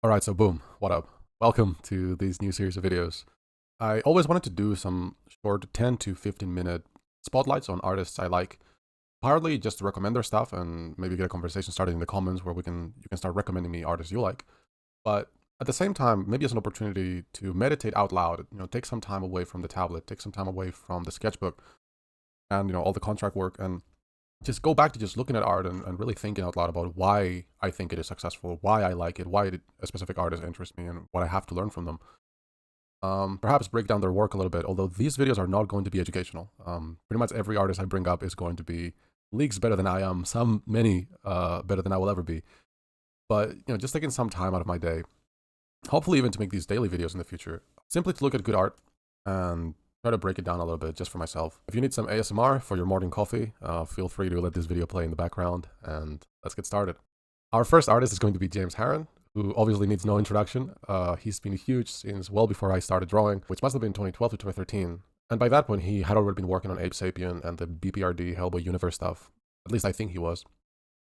Alright, so boom, what up? Welcome to these new series of videos. I always wanted to do some short 10 to 15 minute spotlights on artists I like, partly just to recommend their stuff and maybe get a conversation started in the comments where you can start recommending me artists you like. But at the same time, maybe as an opportunity to meditate out loud, take some time away from the tablet, take some time away from the sketchbook and all the contract work, and just go back to just looking at art and really thinking out loud about why I think it is successful, why I like it, a specific artist interests me, and what I have to learn from them. Perhaps break down their work a little bit, although these videos are not going to be educational. Pretty much every artist I bring up is going to be leagues better than I am, many better than I will ever be. But, just taking some time out of my day, hopefully even to make these daily videos in the future, simply to look at good art and try to break it down a little bit just for myself. If you need some ASMR for your morning coffee, feel free to let this video play in the background, and let's get started. Our first artist is going to be James Harren, who obviously needs no introduction. He's been huge since well before I started drawing, which must have been 2012 to 2013. And by that point, he had already been working on Ape Sapien and the BPRD Hellboy Universe stuff. At least I think he was.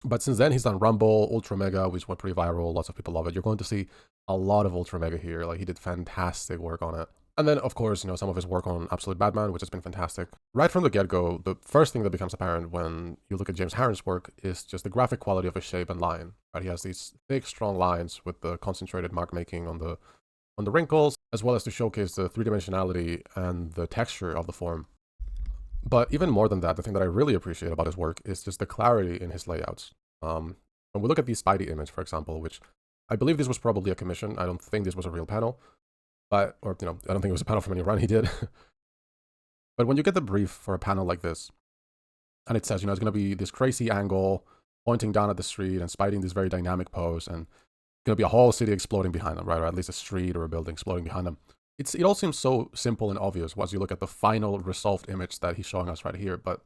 But since then, he's done Rumble, Ultra Mega, which went pretty viral. Lots of people love it. You're going to see a lot of Ultra Mega here. Like, he did fantastic work on it. And then, of course, some of his work on Absolute Batman, which has been fantastic. Right from the get-go, the first thing that becomes apparent when you look at James Harren's work is just the graphic quality of his shape and line. Right? He has these thick, strong lines with the concentrated mark making on the wrinkles, as well as to showcase the three-dimensionality and the texture of the form. But even more than that, the thing that I really appreciate about his work is just the clarity in his layouts. When we look at the Spidey image, for example, which I believe this was probably a commission. I don't think this was a real panel. I don't think it was a panel from any run he did. But when you get the brief for a panel like this, and it says, it's going to be this crazy angle pointing down at the street and Spidey in this very dynamic pose, and it's going to be a whole city exploding behind them, right? Or at least a street or a building exploding behind them. It all seems so simple and obvious once you look at the final resolved image that he's showing us right here. But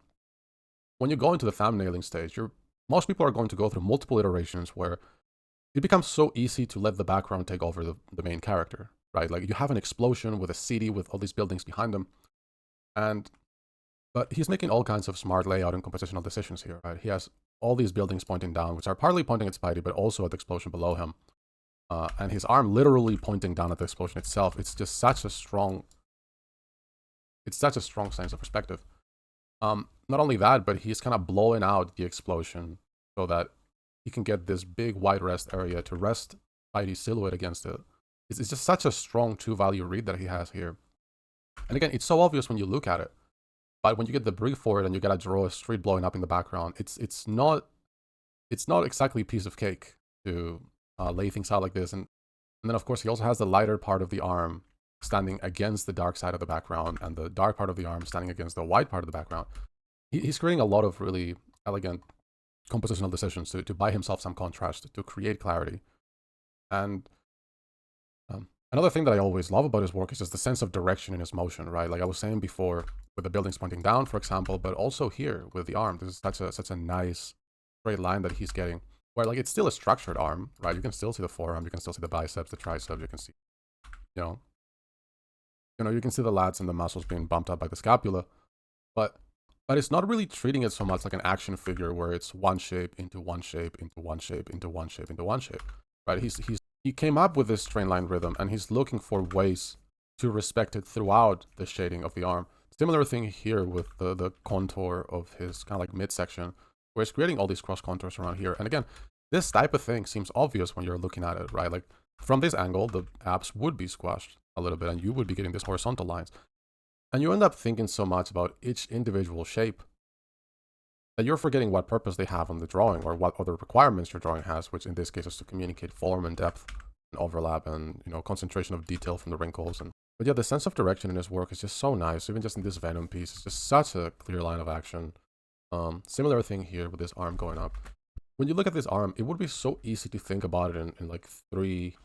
when you go into the thumbnailing stage, most people are going to go through multiple iterations where it becomes so easy to let the background take over the main character. Right? Like, you have an explosion with a city with all these buildings behind them. But he's making all kinds of smart layout and compositional decisions here, right? He has all these buildings pointing down, which are partly pointing at Spidey, but also at the explosion below him. And his arm literally pointing down at the explosion itself. It's such a strong sense of perspective. Not only that, but he's kind of blowing out the explosion so that he can get this big wide rest area to rest Spidey's silhouette against it. It's just such a strong two-value read that he has here. And again, it's so obvious when you look at it. But when you get the brief for it and you gotta draw a street blowing up in the background, it's not exactly a piece of cake to lay things out like this. And then, of course, he also has the lighter part of the arm standing against the dark side of the background and the dark part of the arm standing against the white part of the background. He's creating a lot of really elegant compositional decisions to buy himself some contrast, to create clarity. And another thing that I always love about his work is just the sense of direction in his motion, right? Like I was saying before, with the buildings pointing down, for example, but also here with the arm. This is such a nice straight line that he's getting, where like it's still a structured arm, right? You can still see the forearm, you can still see the biceps, the triceps, you can see, you can see the lats and the muscles being bumped up by the scapula, but it's not really treating it so much like an action figure where it's one shape into one shape into one shape into one shape into one shape, right? He came up with this straight line rhythm, and he's looking for ways to respect it throughout the shading of the arm. Similar thing here with the contour of his kind of like midsection, where he's creating all these cross contours around here. And again, this type of thing seems obvious when you're looking at it, right? Like from this angle, the abs would be squashed a little bit, and you would be getting these horizontal lines. And you end up thinking so much about each individual shape that you're forgetting what purpose they have on the drawing or what other requirements your drawing has, which in this case is to communicate form and depth and overlap and, concentration of detail from the wrinkles. But yeah, the sense of direction in his work is just so nice. Even just in this Venom piece, it's just such a clear line of action. Similar thing here with this arm going up. When you look at this arm, it would be so easy to think about it in like 3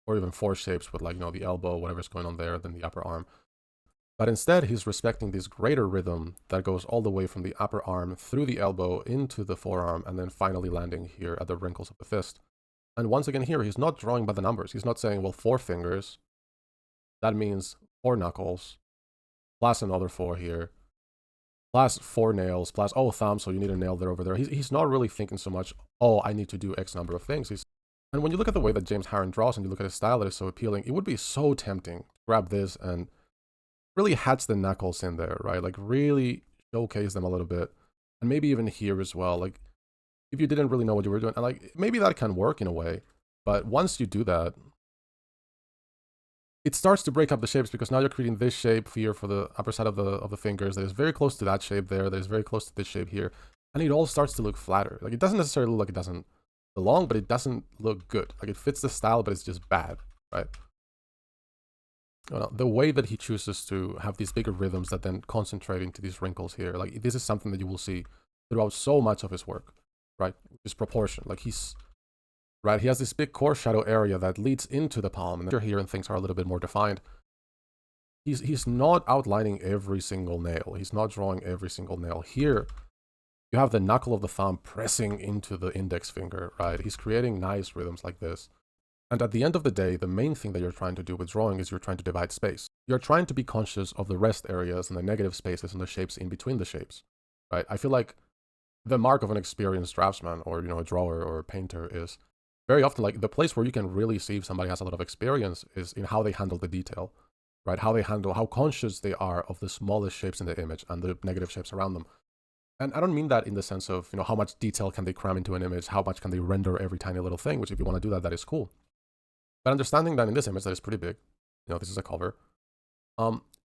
or even 4 shapes with like, the elbow, whatever's going on there, then the upper arm. But instead, he's respecting this greater rhythm that goes all the way from the upper arm through the elbow into the forearm and then finally landing here at the wrinkles of the fist. And once again here, he's not drawing by the numbers. He's not saying, well, 4 fingers, that means 4 knuckles, plus another 4 here, plus 4 nails, plus, oh, thumb, so you need a nail there over there. He's not really thinking so much, oh, I need to do X number of things. And when you look at the way that James Harren draws and you look at his style that is so appealing, it would be so tempting to grab this and really hatch the knuckles in there, right? Like really showcase them a little bit. And maybe even here as well. Like if you didn't really know what you were doing, and like maybe that can work in a way, but once you do that, it starts to break up the shapes because now you're creating this shape here for the upper side of the fingers that is very close to that shape there, that is very close to this shape here, and it all starts to look flatter. Like it doesn't necessarily look like it doesn't belong, but it doesn't look good. Like it fits the style, but it's just bad, right? Well, the way that he chooses to have these bigger rhythms that then concentrate into these wrinkles here, like this is something that you will see throughout so much of his work, right? His proportion, like he's right. He has this big core shadow area that leads into the palm, and here and things are a little bit more defined. He's not outlining every single nail. He's not drawing every single nail. Here, you have the knuckle of the thumb pressing into the index finger, right? He's creating nice rhythms like this. And at the end of the day, the main thing that you're trying to do with drawing is you're trying to divide space. You're trying to be conscious of the rest areas and the negative spaces and the shapes in between the shapes, right? I feel like the mark of an experienced draftsman or, a drawer or a painter is very often like the place where you can really see if somebody has a lot of experience is in how they handle the detail, right? How conscious they are of the smallest shapes in the image and the negative shapes around them. And I don't mean that in the sense of, how much detail can they cram into an image, how much can they render every tiny little thing, which if you want to do that, that is cool. But understanding that in this image that is pretty big, this is a cover.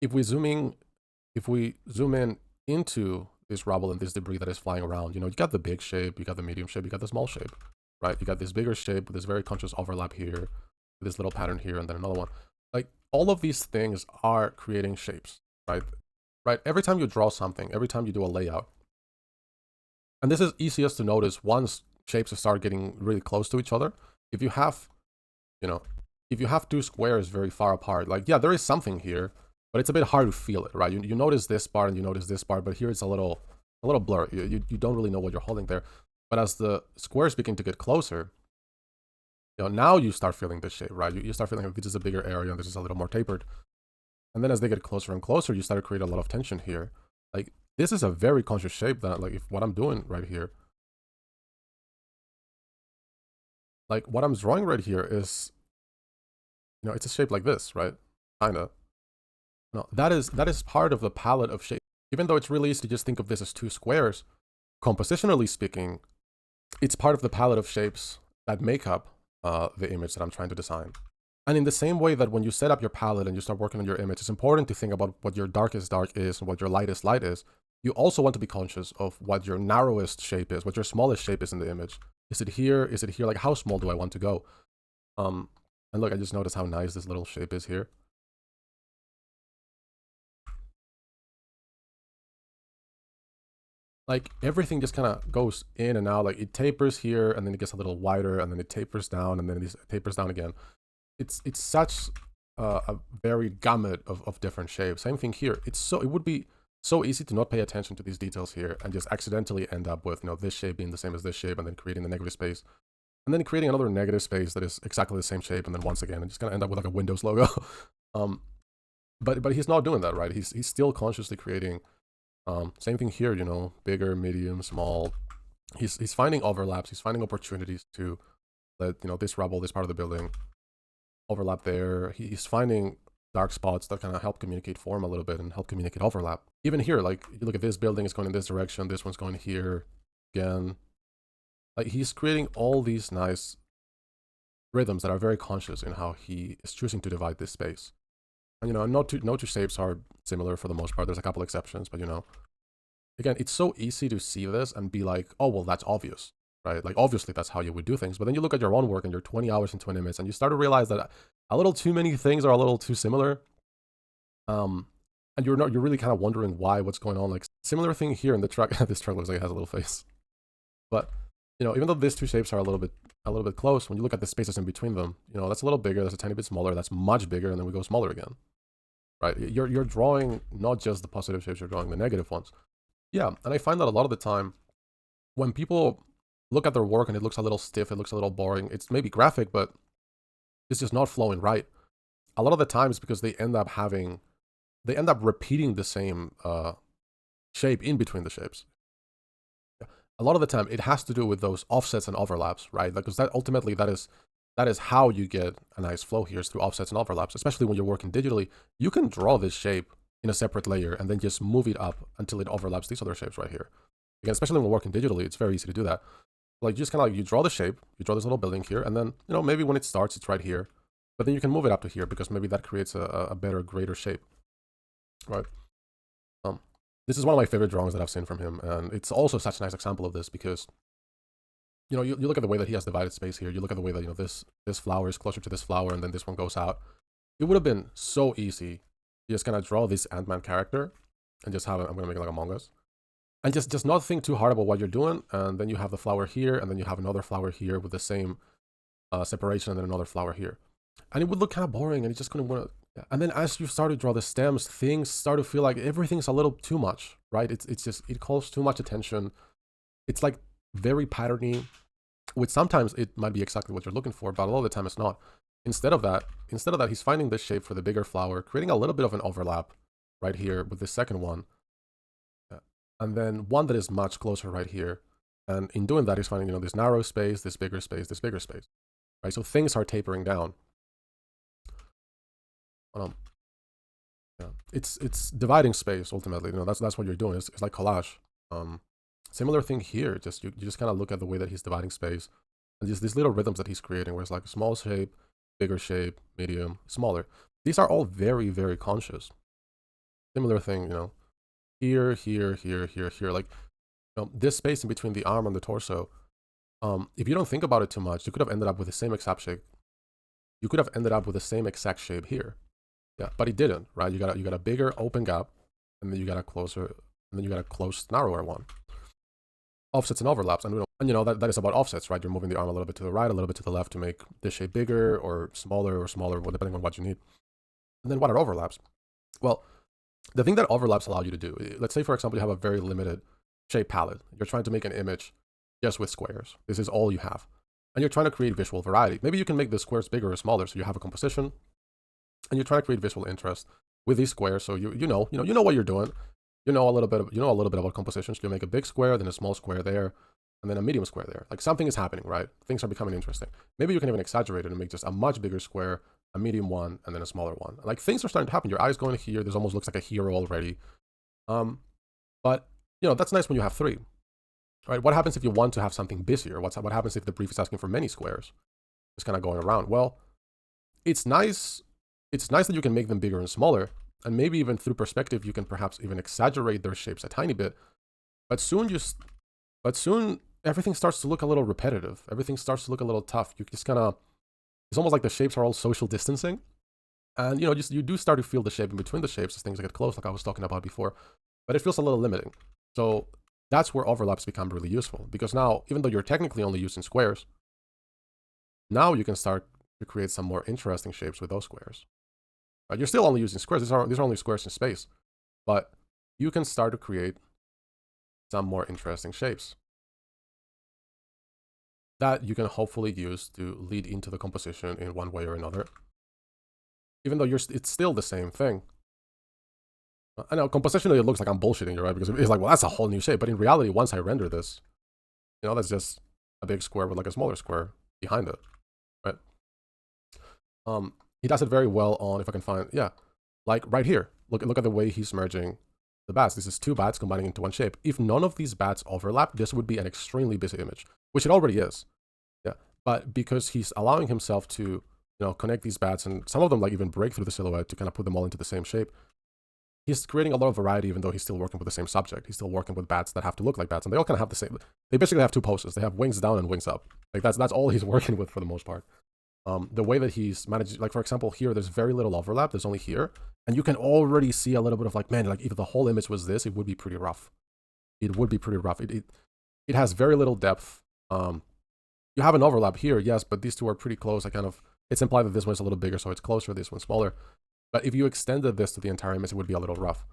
If we zoom in into this rubble and this debris that is flying around, you got the big shape, you got the medium shape, you got the small shape, right? You got this bigger shape with this very conscious overlap here, this little pattern here, and then another one. Like all of these things are creating shapes, right? Right. Every time you draw something, every time you do a layout, and this is easiest to notice once shapes start getting really close to each other. If you have two squares very far apart, like, yeah, there is something here, but it's a bit hard to feel it, right? You notice this part and you notice this part, but here it's a little blurry. You don't really know what you're holding there. But as the squares begin to get closer, now you start feeling this shape, right? You start feeling like this is a bigger area and this is a little more tapered. And then as they get closer and closer, you start to create a lot of tension here. Like, this is a very conscious shape that, like, if what I'm doing right here, like, what I'm drawing right here is, it's a shape like this, right? Kinda. No, that is part of the palette of shape. Even though it's really easy to just think of this as two squares, compositionally speaking, it's part of the palette of shapes that make up the image that I'm trying to design. And in the same way that when you set up your palette and you start working on your image, it's important to think about what your darkest dark is and what your lightest light is. You also want to be conscious of what your narrowest shape is, what your smallest shape is in the image. Is it here? Is it here? Like, how small do I want to go? And look, I just noticed how nice this little shape is here. Like, everything just kind of goes in and out. Like, it tapers here, and then it gets a little wider, and then it tapers down, and then it tapers down again. It's such a varied gamut of different shapes. Same thing here. It would be so easy to not pay attention to these details here and just accidentally end up with, this shape being the same as this shape, and then creating the negative space, and then creating another negative space that is exactly the same shape, and then once again, and just gonna end up with like a Windows logo. But he's not doing that, right? He's still consciously creating. Same thing here, bigger, medium, small. He's finding overlaps. He's finding opportunities to let this rubble, this part of the building, overlap there. He's finding dark spots that kind of help communicate form a little bit and help communicate overlap. Even here, like, you look at this building, it's going in this direction, this one's going here again. Like, he's creating all these nice rhythms that are very conscious in how he is choosing to divide this space. And, no two shapes are similar for the most part. There's a couple exceptions, but, again, it's so easy to see this and be like, oh, well, that's obvious, right? Like, obviously, that's how you would do things. But then you look at your own work and you're 20 hours into an image and you start to realize that a little too many things are a little too similar. And you're really kind of wondering what's going on. Like, similar thing here in the truck. This truck looks like it has a little face. But, even though these two shapes are a little bit close, when you look at the spaces in between them, that's a little bigger, that's a tiny bit smaller, that's much bigger, and then we go smaller again, right? You're drawing not just the positive shapes, you're drawing the negative ones. Yeah, and I find that a lot of the time, when people look at their work and it looks a little stiff, it looks a little boring, it's maybe graphic, but it's just not flowing right. A lot of the times because they end up repeating the same shape in between the shapes. A lot of the time, it has to do with those offsets and overlaps, right? Because that ultimately, that is that is how you get a nice flow here, is through offsets and overlaps. Especially when you're working digitally, you can draw this shape in a separate layer and then just move it up until it overlaps these other shapes right here. Again, especially when working digitally, it's very easy to do that. Like, just kind of like, you draw the shape, you draw this little building here, and then, you know, maybe when it starts, it's right here. But then you can move it up to here because maybe that creates a better, greater shape, right? This is one of my favorite drawings that I've seen from him, and it's also such a nice example of this because, you know, you look at the way that he has divided space here. You look at the way that, you know, this flower is closer to this flower, and then this one goes out. It would have been so easy to just kind of draw this Ant-Man character and just have it. I'm gonna make it like Among Us, and just not think too hard about what you're doing. And then you have the flower here, and then you have another flower here with the same separation, and then another flower here, and it would look kind of boring, and you just couldn't want to. And then as you start to draw the stems, things start to feel like everything's a little too much, right? It's just, it calls too much attention. It's like very patterny, which sometimes it might be exactly what you're looking for, but a lot of the time it's not. Instead of that, he's finding this shape for the bigger flower, creating a little bit of an overlap right here with the second one, and then one that is much closer right here. And in doing that, he's finding, you know, this narrow space, this bigger space, this bigger space, right? So things are tapering down. Yeah, it's dividing space ultimately. You know, that's what you're doing. It's like collage. Similar thing here. Just you just kind of look at the way that he's dividing space, and just these little rhythms that he's creating, where it's like a small shape, bigger shape, medium, smaller. These are all very, very conscious. Similar thing, you know, here, here, here, here, here. Like, you know, this space in between the arm and the torso. If you don't think about it too much, you could have ended up with the same exact shape. You could have ended up with the same exact shape here. Yeah, but he didn't, right? You got a bigger open gap, and then you got a closer, and then you got a close, narrower one. Offsets and overlaps, and you know that is about offsets, right? You're moving the arm a little bit to the right, a little bit to the left to make this shape bigger or smaller, depending on what you need. And then what are overlaps? Well, the thing that overlaps allow you to do, let's say for example, you have a very limited shape palette. You're trying to make an image just with squares. This is all you have, and you're trying to create visual variety. Maybe you can make the squares bigger or smaller, so you have a composition. And you're trying to create visual interest with these squares, so you know what you're doing. You know a little bit about compositions. You make a big square, then a small square there, and then a medium square there. Like, something is happening, right? Things are becoming interesting. Maybe you can even exaggerate it and make just a much bigger square, a medium one, and then a smaller one. Like, things are starting to happen. Your eye's going here. This almost looks like a hero already. But you know, that's nice when you have three, right? What happens if you want to have something busier? What happens if the brief is asking for many squares? Just kind of going around. Well, it's nice. It's nice that you can make them bigger and smaller, and maybe even through perspective, you can perhaps even exaggerate their shapes a tiny bit. But soon everything starts to look a little repetitive. Everything starts to look a little tough. You just kind of, it's almost like the shapes are all social distancing. And, you know, you do start to feel the shape in between the shapes as things get close, like I was talking about before. But it feels a little limiting. So that's where overlaps become really useful. Because now, even though you're technically only using squares, now you can start to create some more interesting shapes with those squares. You're still only using squares. These are only squares in space. But you can start to create some more interesting shapes that you can hopefully use to lead into the composition in one way or another. Even though it's still the same thing. I know compositionally it looks like I'm bullshitting you, right? Because it's like, well, that's a whole new shape. But in reality, once I render this, you know, that's just a big square with like a smaller square behind it, right? He does it very well on, if I can find, yeah, like right here. Look at the way he's merging the bats. This is two bats combining into one shape. If none of these bats overlap, this would be an extremely busy image, which it already is. Yeah, but because he's allowing himself to, you know, connect these bats, and some of them like even break through the silhouette to kind of put them all into the same shape, he's creating a lot of variety, even though he's still working with the same subject. He's still working with bats that have to look like bats, and they all kind of have the same. They basically have two poses. They have wings down and wings up. Like that's all he's working with for the most part. The way that he's managed, like for example, here there's very little overlap. There's only here, and you can already see a little bit of like, man, like if the whole image was this, it would be pretty rough. It would be pretty rough. It has very little depth. You have an overlap here, yes, but these two are pretty close. It's implied that this one's a little bigger, so it's closer. This one's smaller. But if you extended this to the entire image, it would be a little rough.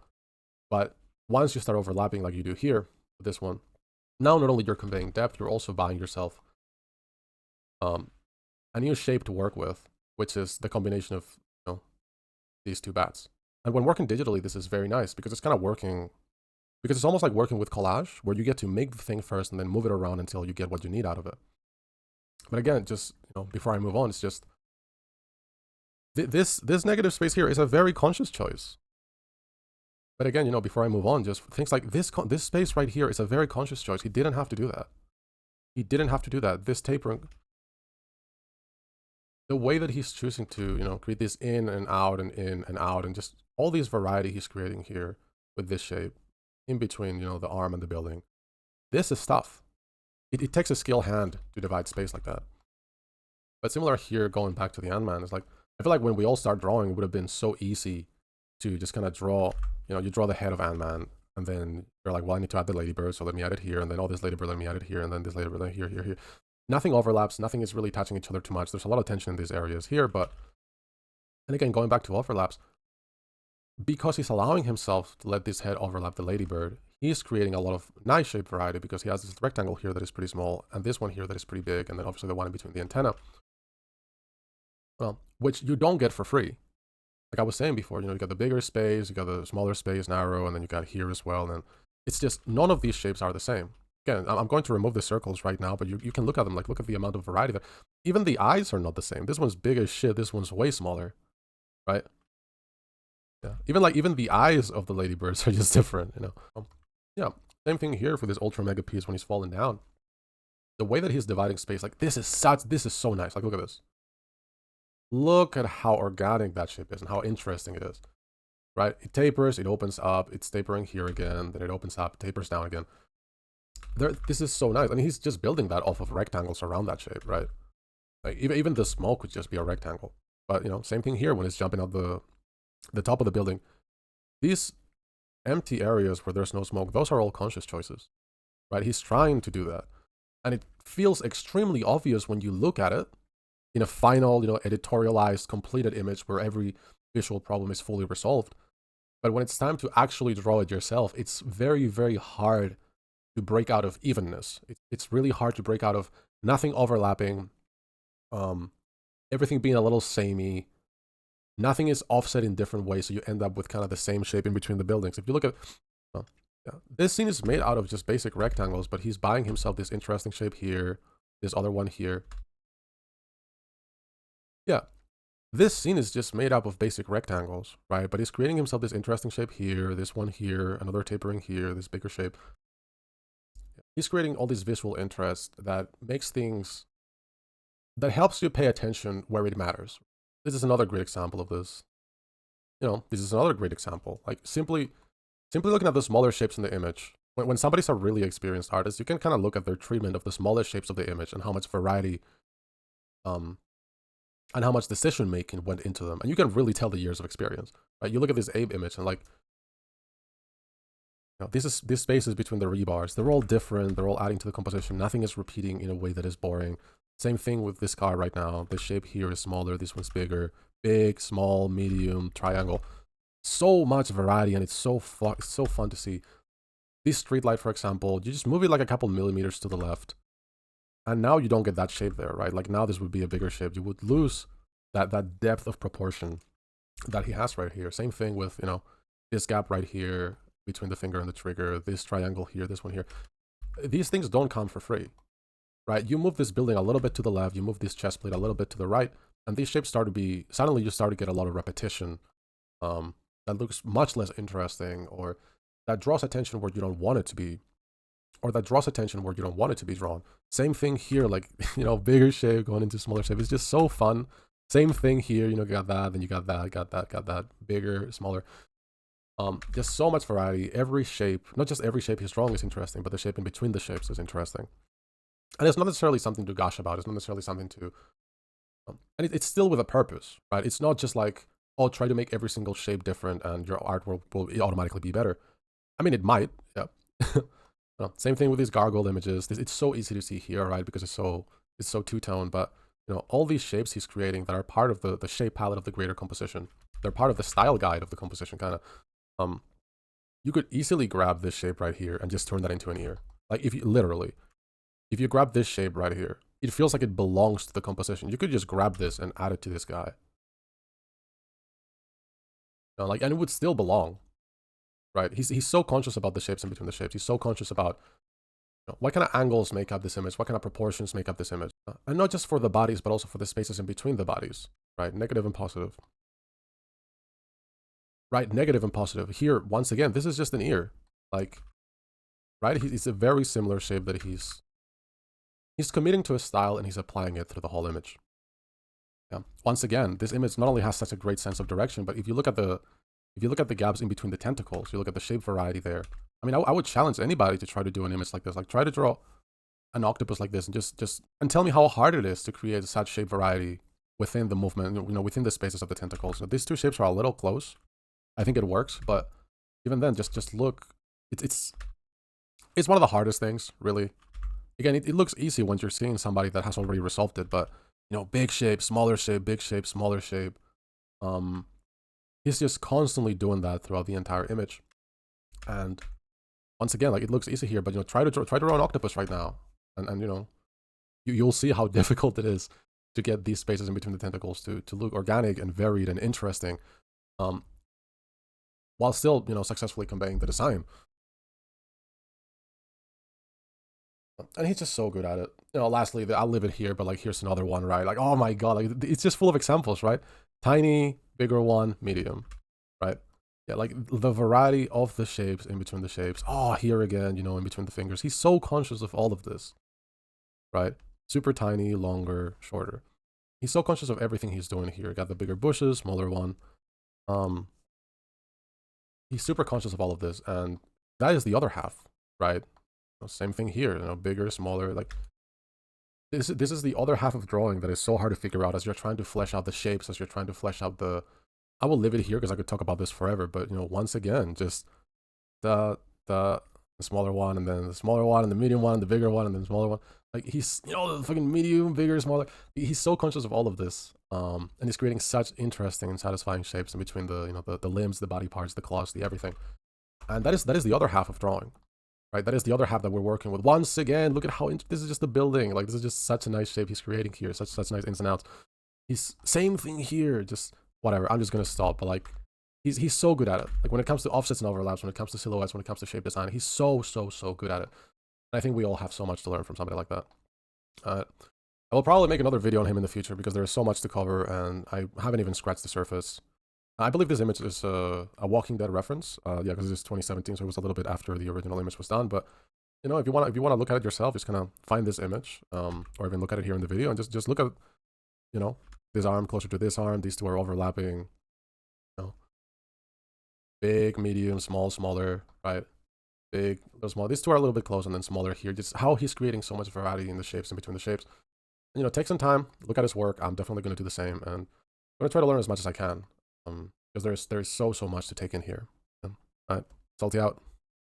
But once you start overlapping like you do here with this one, now not only you're conveying depth, you're also buying yourself a new shape to work with, which is the combination of, you know, these two bats. And when working digitally, this is very nice because it's kind of working, because it's almost like working with collage, where you get to make the thing first and then move it around until you get what you need out of it. But again, just before I move on, it's just this negative space here is a very conscious choice. But again, before I move on, just things like this space right here is a very conscious choice. He didn't have to do that. He didn't have to do that. This tapering, the way that he's choosing to, create this in and out and in and out, and just all these variety he's creating here with this shape in between, the arm and the building. This is tough. It takes a skilled hand to divide space like that. But similar here, going back to the Ant-Man, is like, I feel like when we all start drawing, it would have been so easy to just kind of draw, you draw the head of Ant-Man, and then you're like, well, I need to add the ladybird, so let me add it here, and then all this ladybird, let me add it here, and then this ladybird, here, here, here. Nothing overlaps, nothing is really touching each other too much. There's a lot of tension in these areas here, but, and again, going back to overlaps, because he's allowing himself to let this head overlap the ladybird, he's creating a lot of nice shape variety because he has this rectangle here that is pretty small, and this one here that is pretty big, and then obviously the one in between the antenna. Well, which you don't get for free. Like I was saying before, you got the bigger space, you got the smaller space, narrow, and then you got here as well. And it's just, none of these shapes are the same. Again, I'm going to remove the circles right now, but you can look at them, like look at the amount of variety there. Even the eyes are not the same. This one's big as shit, this one's way smaller, right? Yeah, even the eyes of the ladybirds are just different, yeah, same thing here for this ultra mega piece when he's falling down. The way that he's dividing space, like this is so nice. Like look at this. Look at how organic that shape is and how interesting it is, right? It tapers, it opens up, it's tapering here again, then it opens up, tapers down again. This is so nice. And he's just building that off of rectangles around that shape, right? Like even the smoke would just be a rectangle. But, same thing here when it's jumping out the top of the building. These empty areas where there's no smoke, those are all conscious choices, right? He's trying to do that. And it feels extremely obvious when you look at it in a final, editorialized, completed image where every visual problem is fully resolved. But when it's time to actually draw it yourself, it's very, very hard to break out of evenness. It's really hard to break out of nothing overlapping, everything being a little samey, nothing is offset in different ways, so you end up with kind of the same shape in between the buildings. If you look at, this scene is made out of just basic rectangles, but he's buying himself this interesting shape here, this other one here. Yeah, this scene is just made up of basic rectangles, right? But he's creating himself this interesting shape here, this one here, another tapering here, this bigger shape. He's creating all this visual interest that makes things, that helps you pay attention where it matters. This is another great example of this. This is another great example. Like simply looking at the smaller shapes in the image. When somebody's a really experienced artist, you can kind of look at their treatment of the smallest shapes of the image and how much variety, and how much decision making went into them. And you can really tell the years of experience, right? You look at this Abe image and like, these spaces between the rebars, they're all different. They're all adding to the composition. Nothing is repeating in a way that is boring. Same thing with this car right now. The shape here is smaller. This one's bigger. Big, small, medium, triangle. So much variety, and it's so fun to see. This streetlight, for example, you just move it like a couple millimeters to the left, and now you don't get that shape there, right? Like now this would be a bigger shape. You would lose that depth of proportion that he has right here. Same thing with, this gap right here between the finger and the trigger, this triangle here, this one here. These things don't come for free, right? You move this building a little bit to the left, you move this chest plate a little bit to the right, and these shapes suddenly you start to get a lot of repetition that looks much less interesting, or that draws attention where you don't want it to be, or that draws attention where you don't want it to be drawn. Same thing here, like, bigger shape going into smaller shape. It's just so fun. Same thing here, got that, then you got that, bigger, smaller. Just so much variety. Every shape, not just every shape he's drawing is interesting, but the shape in between the shapes is interesting. And it's not necessarily something to gush about. It's not necessarily something to, and it's still with a purpose, right? It's not just like, oh, try to make every single shape different and your art will automatically be better. I mean, it might, yeah. Same thing with these gargoyle images. It's so easy to see here, right? Because it's so two-tone, but all these shapes he's creating that are part of the shape palette of the greater composition. They're part of the style guide of the composition, kind of. You could easily grab this shape right here and just turn that into an ear. Like if you grab this shape right here, it feels like it belongs to the composition. You could just grab this and add it to this guy. And it would still belong, right? He's so conscious about the shapes in between the shapes. He's so conscious about What kind of angles make up this image? What kind of proportions make up this image? And not just for the bodies, but also for the spaces in between the bodies, right? Negative and positive. Right, negative and positive. Here, once again, this is just an ear. Like, right? It's a very similar shape that he's committing to a style and he's applying it through the whole image. Yeah. Once again, this image not only has such a great sense of direction, but if you look at the gaps in between the tentacles, you look at the shape variety there. I mean, I would challenge anybody to try to do an image like this. Like, try to draw an octopus like this and just tell me how hard it is to create such shape variety within the movement, within the spaces of the tentacles. These two shapes are a little close. I think it works, but even then, just look. It's one of the hardest things, really. Again, it looks easy when you're seeing somebody that has already resolved it, but big shape, smaller shape, big shape, smaller shape. He's just constantly doing that throughout the entire image. And once again, like, it looks easy here, but try to draw an octopus right now, and you'll see how difficult it is to get these spaces in between the tentacles to look organic and varied and interesting, while still successfully conveying the design. And he's just so good at it. Lastly, I'll leave it here, but like, here's another one, right? Like, oh my god, like, it's just full of examples, right? Tiny, bigger one, medium, right? Yeah, like, the variety of the shapes in between the shapes. Oh, here again, in between the fingers. He's so conscious of all of this, right? Super tiny, longer, shorter. He's so conscious of everything he's doing here. Got the bigger bushes, smaller one. He's super conscious of all of this, and that is the other half, right? Same thing here, bigger, smaller. Like, this is the other half of drawing that is so hard to figure out as you're trying to flesh out the shapes, as you're trying to flesh out the. I will leave it here because I could talk about this forever, but once again, just the smaller one, and then the smaller one, and the medium one, and the bigger one, and then the smaller one. Like, he's the fucking medium, bigger, smaller. He's so conscious of all of this, and he's creating such interesting and satisfying shapes in between the limbs, the body parts, the claws, the everything. And that is the other half of drawing. Right, that is the other half that we're working with. Once again, look at how this is just the building. Like, this is just such a nice shape he's creating here. Such nice ins and outs. He's same thing here. Just whatever. I'm just gonna stop. But like, he's so good at it. Like, when it comes to offsets and overlaps, when it comes to silhouettes, when it comes to shape design, he's so good at it. And I think we all have so much to learn from somebody like that. I will probably make another video on him in the future because there is so much to cover, and I haven't even scratched the surface. I believe this image is a Walking Dead reference. Yeah, because it's 2017, so it was a little bit after the original image was done. But if you want to look at it yourself, just kind of find this image, or even look at it here in the video, and just look at this arm closer to this arm. These two are overlapping. Big, medium, small, smaller, right? Big, little, small. These two are a little bit close, and then smaller here. Just how he's creating so much variety in the shapes, in between the shapes. And, take some time, look at his work. I'm definitely going to do the same, and I'm going to try to learn as much as I can. Because there's so much to take in here. All right, Salty out.